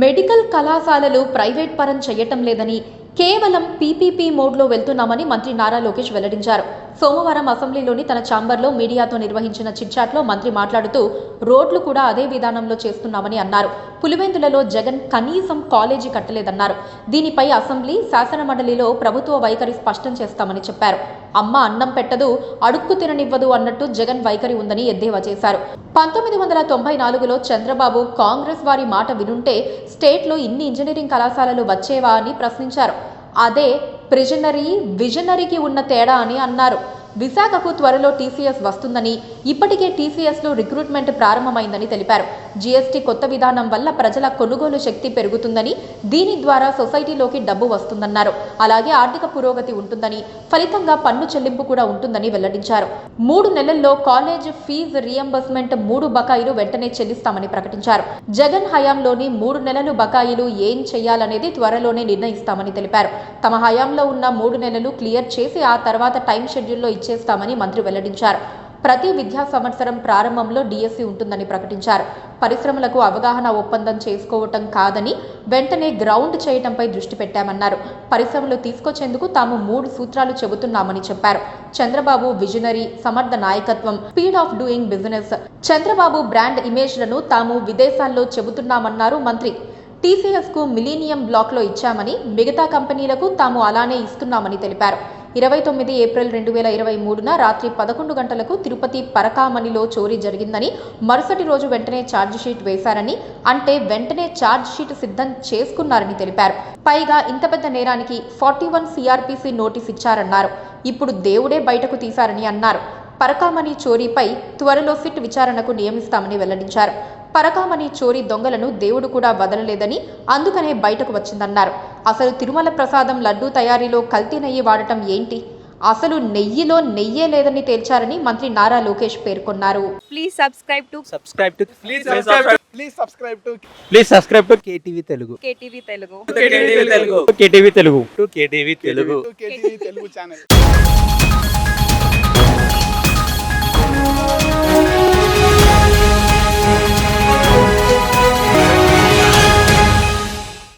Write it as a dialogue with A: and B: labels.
A: Medical కళాశాలలు private పరం చేయటం లేదని, కేవలం పీపీపీ మోడ్లో వెళ్తున్నామని మంత్రి నారా లోకేష్ వెల్లడించారు. సోమవారం అసెంబ్లీలోని తన ఛాంబర్లో మీడియాతో నిర్వహించిన చిట్చాట్లో మంత్రి మాట్లాడుతూ రోడ్లు కూడా అదే విధానంలో చేస్తున్నామని అన్నారు. పులివెందులలో జగన్ కనీసం కాలేజీ కట్టలేదన్నారు. దీనిపై అసెంబ్లీ, శాసనమండలిలో ప్రభుత్వ వైఖరి స్పష్టం చేస్తామని చెప్పారు. అమ్మ అన్నం పెట్టదు, అడుక్కు తిననివ్వదు అన్నట్టు జగన్ వైఖరి ఉందని ఎద్దేవా చేశారు. 1994లో చంద్రబాబు కాంగ్రెస్ వారి మాట వినుంటే స్టేట్లో ఇన్ని ఇంజనీరింగ్ కళాశాలలు వచ్చేవా అని ప్రశ్నించారు. అదే విజనరీకి ఉన్న తేడా అని అన్నారు. విశాఖకు త్వరలో టీసీఎస్ వస్తుందని, ఇప్పటికే టీసీఎస్లో రిక్రూట్మెంట్ ప్రారంభమైందని తెలిపారు. జీఎస్టీ కొత్త విధానం వల్ల ప్రజల కొనుగోలు శక్తి పెరుగుతుందని, దీని ద్వారా సొసైటీలోకి డబ్బు వస్తుందన్నారు. అలాగే ఆర్థిక పురోగతి ఉంటుందని, ఫలితంగా పన్ను చెల్లింపు కూడా ఉంటుందని వెల్లడించారు. 3 నెలల్లో కాలేజ్ ఫీజు రియంబర్స్మెంట్ 3 బకాయిలు వెంటనే చెల్లిస్తామని ప్రకటించారు. జగన్ హయాంలోని 3 నెలలు బకాయిలు ఏం చేయాలనేది త్వరలోనే నిర్ణయిస్తామని తెలిపారు. తమ హయాంలో ఉన్న 3 నెలలు క్లియర్ చేసి ఆ తర్వాత టైం షెడ్యూల్లో ఇచ్చేస్తామని మంత్రి వెల్లడించారు. ప్రతి విద్యా సంవత్సరం ప్రారంభంలో డిఎస్సి ఉంటుందని ప్రకటించారు. పరిశ్రమలకు అవగాహన ఒప్పందం చేసుకోవటం కాదని, వెంటనే గ్రౌండ్ చేయటంపై దృష్టి పెట్టామన్నారు. పరిశ్రమలు తీసుకొచ్చేందుకు తాము 3 సూత్రాలు చెబుతున్నామని చెప్పారు. చంద్రబాబు విజనరీ, సమర్థ నాయకత్వం, speed of doing business. Chandrababu brand ఇమేజ్లను తాము విదేశాల్లో చెబుతున్నామన్నారు మంత్రి. టీసీఎస్కు మిలీనియం బ్లాక్లో ఇచ్చామని, మిగతా కంపెనీలకు తాము అలానే ఇస్తున్నామని తెలిపారు. 29 ఏప్రిల్ 2023న రాత్రి 11 గంటలకు తిరుపతి పరకామణిలో చోరీ జరిగిందని, మరుసటి రోజు వెంటనే ఛార్జిషీట్ వేశారని, అంటే వెంటనే ఛార్జిషీట్ సిద్ధం చేసుకున్నారని తెలిపారు. పైగా ఇంత పెద్ద నేరానికి 41 సిఆర్పిసి నోటీస్ ఇచ్చారన్నారు. ఇప్పుడు దేవుడే బయటకు తీశారని అన్నారు. పరకామణి చోరీపై త్వరలో సిట్ విచారణకు నియమిస్తామని వెల్లడించారు. పరకామణి చోరీ దొంగలను దేవుడు కూడా వదలలేదని, అందుకనే బయటకు వచ్చిందన్నారు. అసలు తిరుమల ప్రసాదం లడ్డూ తయారీలో కల్తీ నెయ్యి వాడటం ఏంటి? అసలు నెయ్యిలో నెయ్యే లేదని తేల్చారని మంత్రి నారా లోకేష్ పేర్కొన్నారు.
B: Please subscribe to
C: KTV Telugu.
B: KTV Telugu
C: channel.